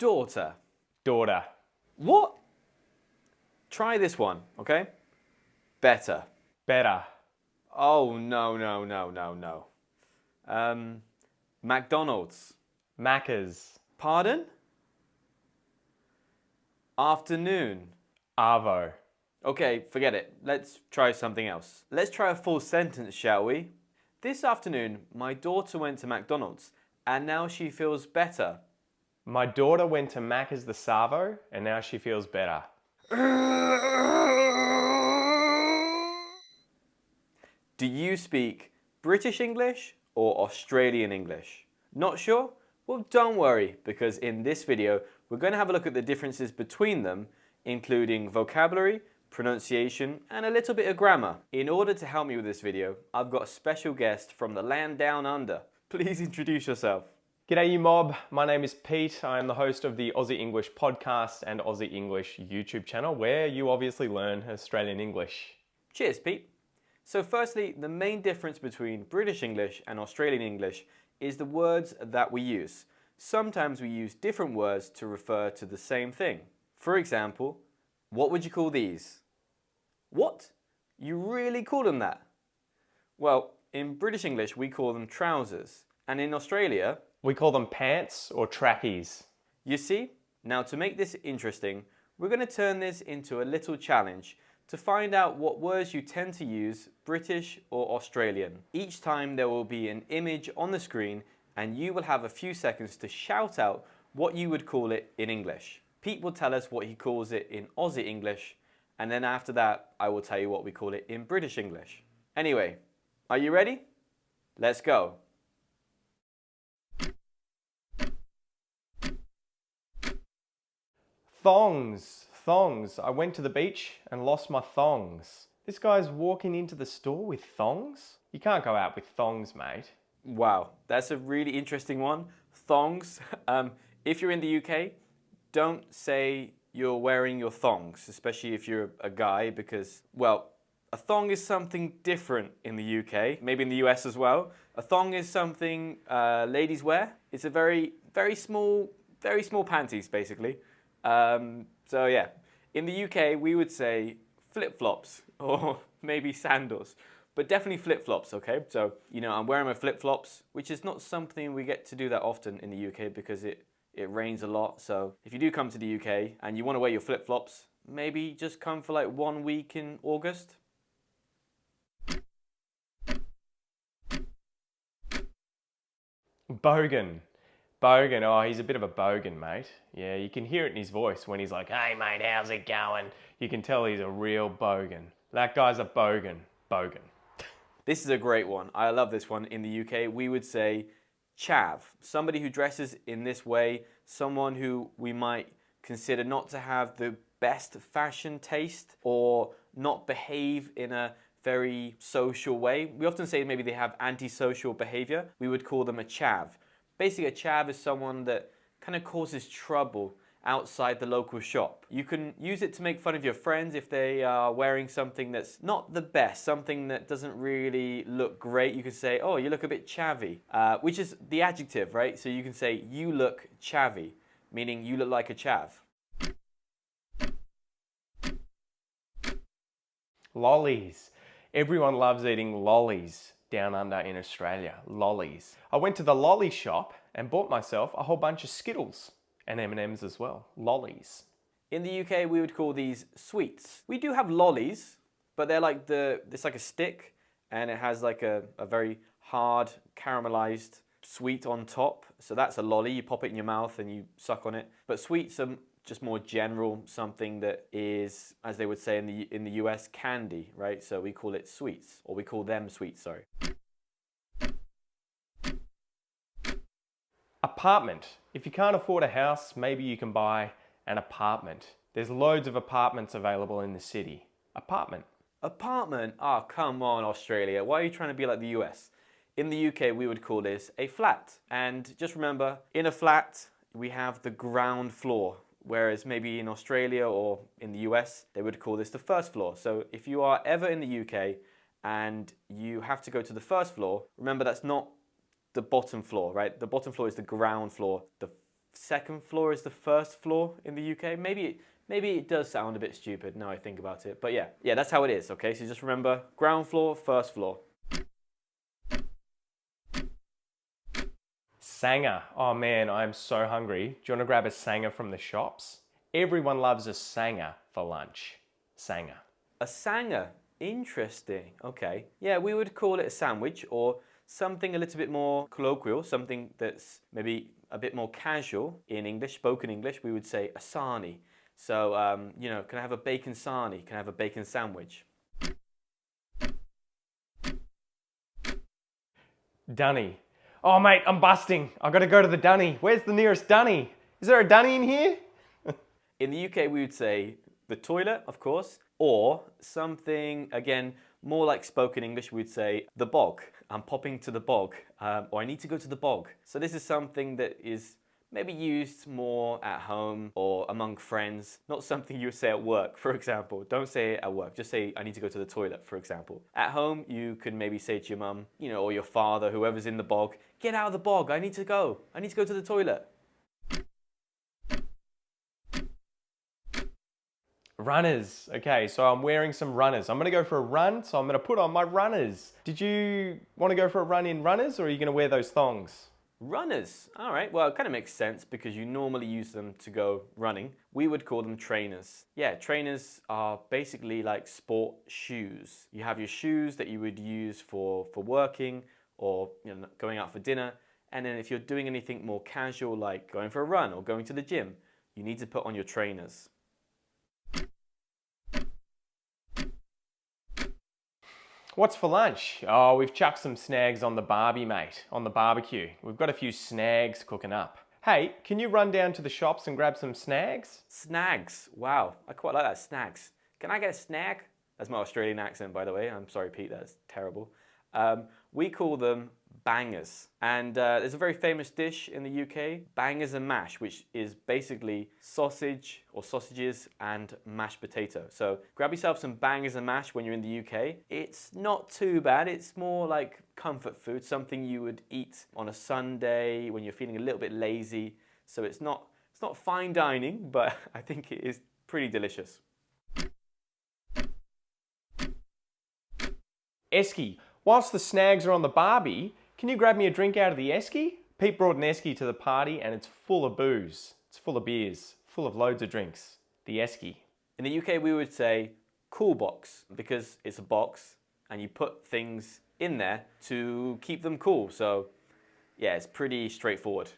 Daughter. Daughter. What? Try this one, okay? Better. Better. Oh, no. McDonald's. Macca's. Pardon? Afternoon. Arvo. Okay, forget it. Let's try something else. Let's try a full sentence, shall we? This afternoon, my daughter went to McDonald's and now she feels better. My daughter went to Macca's the Savo and now she feels better. Do you speak British English or Australian English? Not sure? Well, don't worry, because in this video, we're going to have a look at the differences between them, including vocabulary, pronunciation, and a little bit of grammar. In order to help me with this video, I've got a special guest from the land down under. Please introduce yourself. G'day you mob, my name is Pete. I am the host of the Aussie English podcast and Aussie English YouTube channel, where you obviously learn Australian English. Cheers, Pete. So firstly, the main difference between British English and Australian English is the words that we use. Sometimes we use different words to refer to the same thing. For example, what would you call these? What? You really call them that? Well, in British English we call them trousers, and in Australia we call them pants or trackies. You see? Now to make this interesting, we're going to turn this into a little challenge to find out what words you tend to use, British or Australian. Each time there will be an image on the screen and you will have a few seconds to shout out what you would call it in English. Pete will tell us what he calls it in Aussie English, and then after that I will tell you what we call it in British English. Anyway, are you ready? Let's go. Thongs. Thongs. I went to the beach and lost my thongs. This guy's walking into the store with thongs? You can't go out with thongs, mate. Wow, that's a really interesting one. Thongs. If you're in the UK, don't say you're wearing your thongs, especially if you're a guy, because, well, a thong is something different in the UK, maybe in the US as well. A thong is something ladies wear. It's a very small panties, basically. So yeah, in the UK we would say flip-flops or maybe sandals, but definitely flip-flops, okay? So, you know, I'm wearing my flip-flops, which is not something we get to do that often in the UK because it rains a lot. So if you do come to the UK and you want to wear your flip-flops, maybe just come for like 1 week in August. Bogan. Bogan, oh, he's a bit of a bogan, mate. Yeah, you can hear it in his voice when he's like, hey mate, how's it going? You can tell he's a real bogan. That guy's a bogan. Bogan. This is a great one. I love this one. In the UK, we would say chav. Somebody who dresses in this way, someone who we might consider not to have the best fashion taste or not behave in a very social way. We often say maybe they have antisocial behavior. We would call them a chav. Basically, a chav is someone that kind of causes trouble outside the local shop. You can use it to make fun of your friends if they are wearing something that's not the best, something that doesn't really look great. You can say, oh, you look a bit chavvy, which is the adjective, right? So you can say, you look chavvy, meaning you look like a chav. Lollies. Everyone loves eating lollies down under in Australia. Lollies. I went to the lolly shop and bought myself a whole bunch of Skittles and M&Ms as well. Lollies. In the UK, we would call these sweets. We do have lollies, but they're like it's like a stick and it has like a very hard caramelized sweet on top. So that's a lolly. You pop it in your mouth and you suck on it. But sweets are just more general, something that is, as they would say in the US, candy, right? So we call it sweets, or we call them sweets, sorry. Apartment. If you can't afford a house, maybe you can buy an apartment. There's loads of apartments available in the city. Apartment. Apartment? Oh, come on, Australia. Why are you trying to be like the US? In the UK, we would call this a flat. And just remember, in a flat, we have the ground floor. Whereas maybe in Australia or in the US, they would call this the first floor. So if you are ever in the UK and you have to go to the first floor, remember that's not the bottom floor, right? The bottom floor is the ground floor. The second floor is the first floor in the UK. Maybe it does sound a bit stupid now I think about it. But yeah, that's how it is, okay? So just remember, ground floor, first floor. Sanger. Oh man, I'm so hungry. Do you want to grab a sanger from the shops? Everyone loves a sanger for lunch. Sanger. A sanger. Interesting. Okay. Yeah, we would call it a sandwich or something a little bit more colloquial, something that's maybe a bit more casual in English, spoken English. We would say a sarnie. So, can I have a bacon sarnie? Can I have a bacon sandwich? Dunny. Oh mate, I'm busting. I gotta go to the Dunny. Where's the nearest Dunny? Is there a Dunny in here? In the UK, we would say the toilet, of course, or something, again, more like spoken English, we'd say the bog. I'm popping to the bog, or I need to go to the bog. So this is something that is maybe used more at home or among friends, not something you would say at work, for example. Don't say it at work, just say, I need to go to the toilet, for example. At home, you could maybe say to your mum, or your father, whoever's in the bog, get out of the bog, I need to go to the toilet. Runners. Okay, so I'm wearing some runners. I'm gonna go for a run, so I'm gonna put on my runners. Did you want to go for a run in runners, or are you gonna wear those thongs? Runners. All right, well, it kind of makes sense because you normally use them to go running. We would call them trainers. Yeah, trainers are basically like sport shoes. You have your shoes that you would use for working or going out for dinner. And then if you're doing anything more casual like going for a run or going to the gym, you need to put on your trainers. What's for lunch? Oh, we've chucked some snags on the barbie, mate, on the barbecue. We've got a few snags cooking up. Hey, can you run down to the shops and grab some snags? Snags. Wow, I quite like that, snags. Can I get a snag? That's my Australian accent, by the way. I'm sorry, Pete, that's terrible. We call them bangers. And there's a very famous dish in the UK, bangers and mash, which is basically sausage or sausages and mashed potato. So grab yourself some bangers and mash when you're in the UK. It's not too bad. It's more like comfort food, something you would eat on a Sunday when you're feeling a little bit lazy. So it's not fine dining, but I think it is pretty delicious. Esky. Whilst the snags are on the barbie, can you grab me a drink out of the esky? Pete brought an esky to the party and it's full of booze. It's full of beers, full of loads of drinks. The esky. In the UK, we would say cool box because it's a box and you put things in there to keep them cool. So yeah, it's pretty straightforward.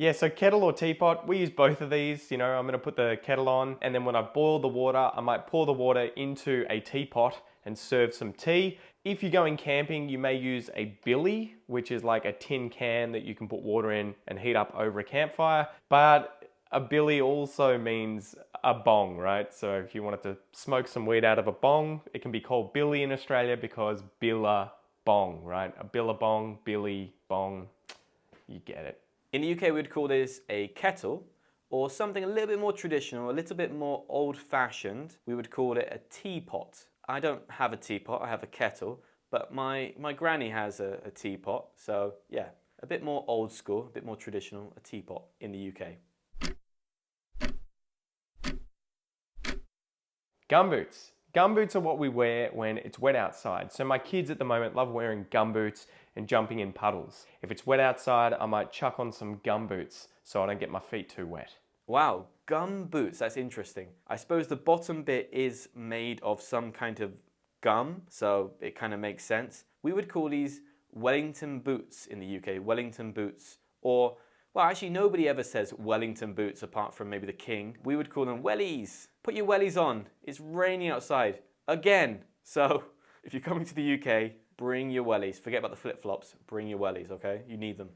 Yeah, so kettle or teapot, we use both of these. I'm gonna put the kettle on and then when I boil the water, I might pour the water into a teapot and serve some tea. If you're going camping, you may use a billy, which is like a tin can that you can put water in and heat up over a campfire. But a billy also means a bong, right? So if you wanted to smoke some weed out of a bong, it can be called billy in Australia because billa bong, right? A billabong, billy, bong, you get it. In the UK, we would call this a kettle, or something a little bit more traditional, a little bit more old-fashioned. We would call it a teapot. I don't have a teapot, I have a kettle, but my granny has a teapot. So yeah, a bit more old school, a bit more traditional, a teapot in the UK. Gumboots. Gumboots are what we wear when it's wet outside. So my kids at the moment love wearing gumboots and jumping in puddles. If it's wet outside, I might chuck on some gumboots so I don't get my feet too wet. Wow, gum boots, that's interesting. I suppose the bottom bit is made of some kind of gum, so it kind of makes sense. We would call these Wellington boots in the UK, Wellington boots, or, well, actually nobody ever says Wellington boots apart from maybe the king. We would call them Wellies. Put your wellies on. It's raining outside again. So if you're coming to the UK, bring your wellies. Forget about the flip-flops. Bring your wellies, okay? You need them.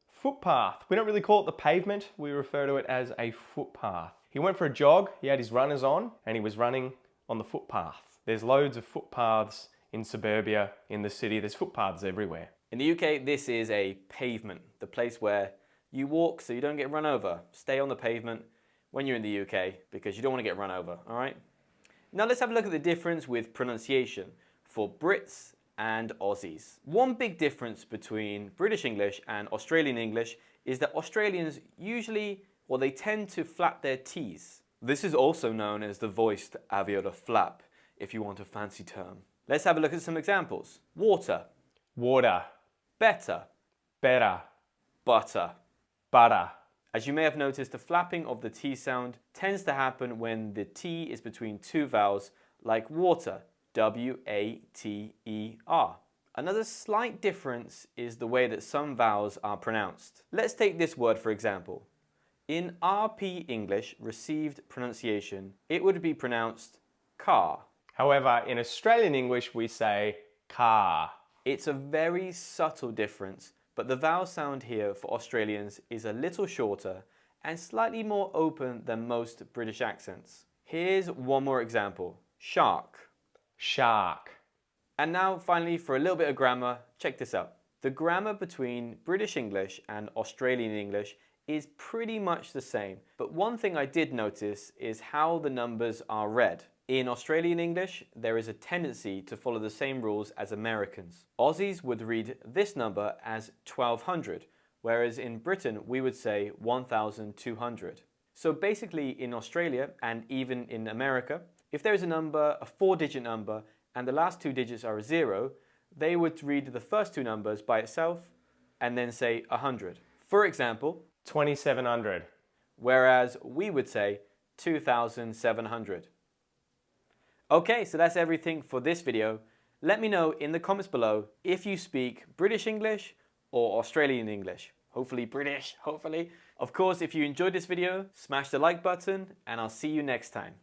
Footpath. We don't really call it the pavement. We refer to it as a footpath. He went for a jog. He had his runners on and he was running on the footpath. There's loads of footpaths in suburbia, in the city. There's footpaths everywhere. In the UK, this is a pavement, the place where you walk so you don't get run over. Stay on the pavement when you're in the UK because you don't want to get run over, all right? Now let's have a look at the difference with pronunciation for Brits and Aussies. One big difference between British English and Australian English is that Australians usually, well, they tend to flap their T's. This is also known as the voiced alveolar flap, if you want a fancy term. Let's have a look at some examples. Water, Water, better, better, butter. butter. As you may have noticed, the flapping of the T sound tends to happen when the T is between two vowels, like water, W-A-T-E-R. Another slight difference is the way that some vowels are pronounced. Let's take this word for example. In RP English received pronunciation, it would be pronounced car. However, in Australian English, we say car. It's a very subtle difference, but the vowel sound here for Australians is a little shorter and slightly more open than most British accents. Here's one more example. Shark. Shark. And now finally for a little bit of grammar, check this out. The grammar between British English and Australian English is pretty much the same, but one thing I did notice is how the numbers are read. In Australian English, there is a tendency to follow the same rules as Americans. Aussies would read this number as 1200, whereas in Britain we would say 1200. So basically in Australia and even in America, if there is a number, a 4-digit number, and the last 2 digits are a 0, they would read the first 2 numbers by itself and then say 100. For example, 2700. Whereas we would say 2700. Okay, so that's everything for this video. Let me know in the comments below if you speak British English or Australian English. Hopefully British, hopefully. Of course, if you enjoyed this video, smash the like button and I'll see you next time.